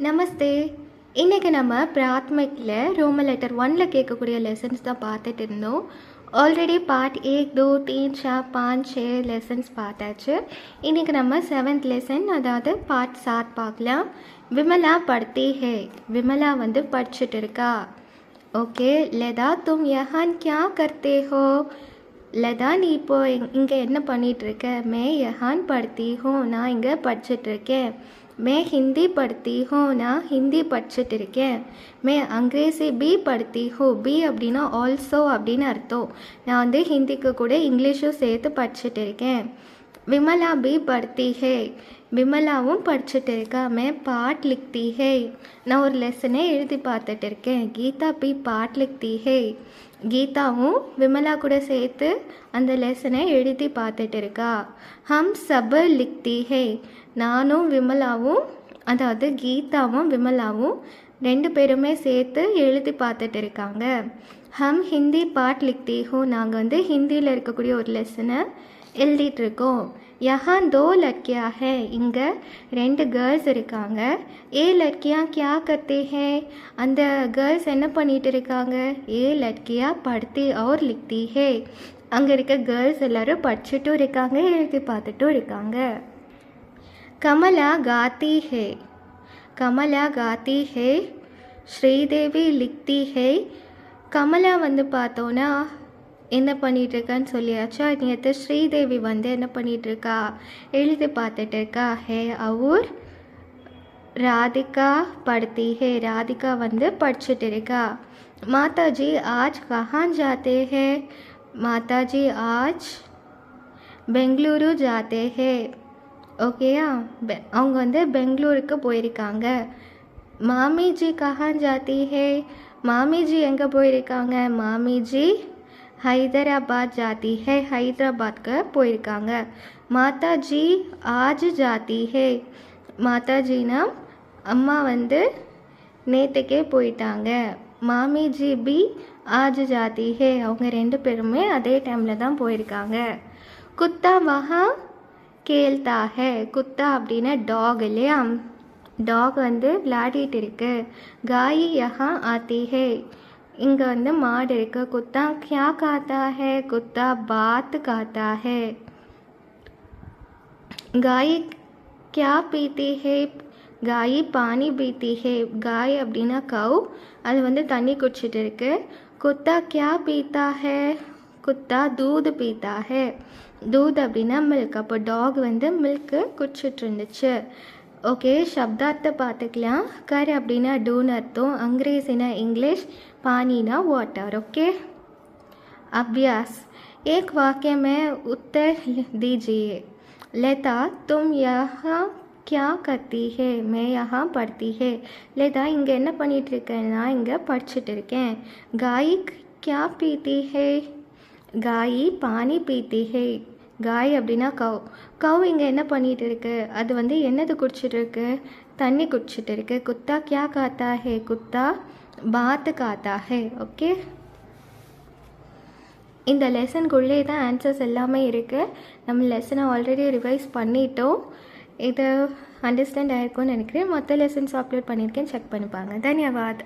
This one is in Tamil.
நமஸ்தே. இன்றைக்கி நம்ம பிராத்மிக்கில் ரோம லெட்டர் 1ல் கேட்கக்கூடிய லெசன்ஸ் தான் பார்த்துட்டு இருந்தோம். ஆல்ரெடி பார்ட் 1, 2, 3, 4, 5, 6 லெசன்ஸ் பார்த்தாச்சு. இன்றைக்கி நம்ம 7th லெசன், அதாவது பார்ட் 7 பார்க்கலாம். விமலா படுத்தி ஹே. விமலா வந்து படிச்சுட்டு இருக்கா. ஓகே. லதா தும் யஹான் கியா கர்த்தே ஹோ. லதா நீ இப்போ இங்கே என்ன பண்ணிகிட்ருக்க? மே யஹான் படுத்தி ஹோ. நான் இங்கே படிச்சுட்ருக்கேன். மே ஹிந்தி படுத்தி ஹோ. நான் ஹிந்தி படிச்சுட்டு இருக்கேன். மே அங்கிரேசி பி படுத்தி ஹோ. பி அப்படின்னா ஆல்சோ அப்படின்னு அர்த்தம். நான் வந்து ஹிந்திக்கு கூட இங்கிலீஷும் சேர்த்து படிச்சுட்டு இருக்கேன். விமலா பி படுத்தி ஹே. விமலாவும் படிச்சுட்டு இருக்கா. மே பாட் லிக்தி ஹே. நான் ஒரு லெசனே எழுதி பார்த்துட்டு இருக்கேன். கீதா பி பாட் லிக்தி ஹே. கீதாவும் விமலா கூட சேர்த்து அந்த லெசனை எழுதி பார்த்துட்டு இருக்கா. ஹம் சப் லிக்தி ஹே. நானும் விமலாவும், அதாவது கீதாவும் விமலாவும் 2 பேருமே சேர்த்து எழுதி பார்த்துட்டு இருக்காங்க. ஹம் ஹிந்தி பாட் லிக்தி ஹோ. நாங்கள் வந்து ஹிந்தியில் இருக்கக்கூடிய ஒரு லெசனை எழுதிட்டுருக்கோம். யஹான் 2 லட்கியா ஹே. இங்கே 2 கேர்ள்ஸ் இருக்காங்க. ஏ லட்கியா கியா கர்த்தே ஹே. அந்த கேர்ள்ஸ் என்ன பண்ணிட்டு இருக்காங்க? ஏ லட்கியா படுத்தி और லிக்தி ஹே. அங்கே இருக்க கேர்ள்ஸ் எல்லோரும் படிச்சுட்டும் இருக்காங்க, எழுதி பார்த்துட்டும் இருக்காங்க. கமலா காத்தி ஹே. கமலா காத்தி ஹே. ஸ்ரீதேவி லிக்தி ஹே. கமலா வந்து பார்த்தோன்னா என்ன பண்ணிகிட்ருக்கான்னு சொல்லியாச்சா. நேற்று ஸ்ரீதேவி வந்து என்ன பண்ணிகிட்ருக்கா? எழுதி பார்த்துட்டு இருக்கா. ஹே அவுர் ராதிகா படுத்தி ஹே. ராதிகா வந்து படிச்சுட்டு இருக்கா. மாதாஜி ஆஜ் கஹான் ஜாத்தே ஹே. மாதாஜி ஆஜ் பெங்களூரு ஜாத்தே ஹே. ஓகேயா, அவங்க வந்து பெங்களூருக்கு போயிருக்காங்க. மாமிஜி கஹான் ஜாத்தி ஹே. மாமிஜி எங்கே போயிருக்காங்க? மாமிஜி ஹைதராபாத் ஜாத்தி ஹே. ஹைதராபாத்க்கு போயிருக்காங்க. மாதாஜி ஆஜ் ஜாத்தி ஹே. மாதாஜினா அம்மா வந்து நேற்றுக்கே போயிட்டாங்க. மாமிஜி பி ஆஜ் ஜாத்தி ஹே. அவங்க 2 பேருமே அதே டைமில் தான் போயிருக்காங்க. குத்தா வஹா கேல்தா ஹே. குத்தா அப்படின்னா டாக் இல்லையா? டாக் வந்து விளையாடிட்டு இருக்கு. காயி யஹா ஆத்தி ஹே. இங்கே வந்து மாடு இருக்கு. குத்தா கியா காத்தா ஹே. குத்தா பாத் காத்தா ஹே. காய் கியா பீத்தி ஹே. காய் பானி பீத்தி ஹே. காய் அப்படின்னா கவ், அது வந்து தண்ணி குடிச்சிட்டு இருக்கு. குத்தா கியா பீத்தா ஹே. குத்தா தூது பீத்தா ஹே. தூத் அப்படின்னா மில்க். அப்போ டாக் வந்து மில்க்கு குடிச்சிட்டு இருந்துச்சு. ஓகே, சப்தார்த்தை பார்த்துக்கலாம். கர் அப்படின்னா டூன்னு அர்த்தம். அங்கிரேசினா இங்கிலீஷ், पानीना वाटर. ओके, अभ्यास. एक वाक्य में उत्तर दीजिए. लता तुम यहाँ क्या करती है? मैं यहाँ पढ़ती है. लता இங்கே என்ன பண்ணிட்டு இருக்கேன்? நான் இங்கே படிச்சுட்டு இருக்கேன். गाय क्या पीती है? गाय पानी पीती है. காய் அப்படின்னா கவ். கவ் இங்கே என்ன பண்ணிகிட்டு இருக்கு? அது வந்து என்னது குடிச்சிட்டு இருக்கு? தண்ணி குடிச்சிட்டு இருக்கு. குத்தா கியா காத்தா ஹே. குத்தா பாத் காத்தா ஹே. ஓகே, இந்த லெசனுக்குள்ளே தான் ஆன்சர்ஸ் எல்லாமே இருக்குது. நம்ம லெசனை ஆல்ரெடி ரிவைஸ் பண்ணிட்டோம். இதை அண்டர்ஸ்டாண்ட் ஆகிருக்கும்னு நினைக்கிறேன். மொத்த லெசன்ஸ் அப்லோட் பண்ணியிருக்கேன், செக் பண்ணிப்பாங்க. தன்யவாத்.